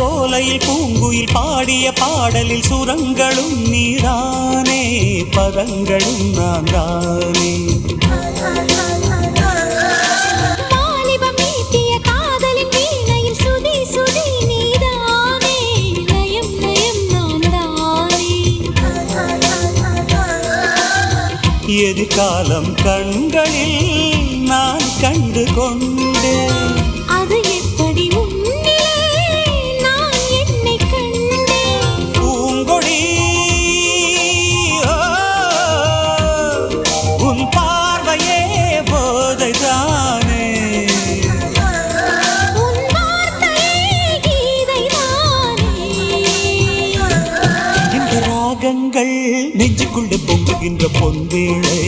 சோலையில் பூங்குயில் பாடிய பாடலில் சுரங்களும் நீதானே, பதங்களும் நான் தானே. எதிர்காலம் கண்களில் நான் கண்டு கொண்டேன். அது எப்படி உன்னிலே நான் என்னை கண்டேன். பூங்கொடி உன் பார்வையே போதைதானே, உன் வார்த்தையே கீதைதானே. இந்த ராகங்கள் நெஞ்சுக்குள்ளே பொங்குகின்ற பொன்வேளை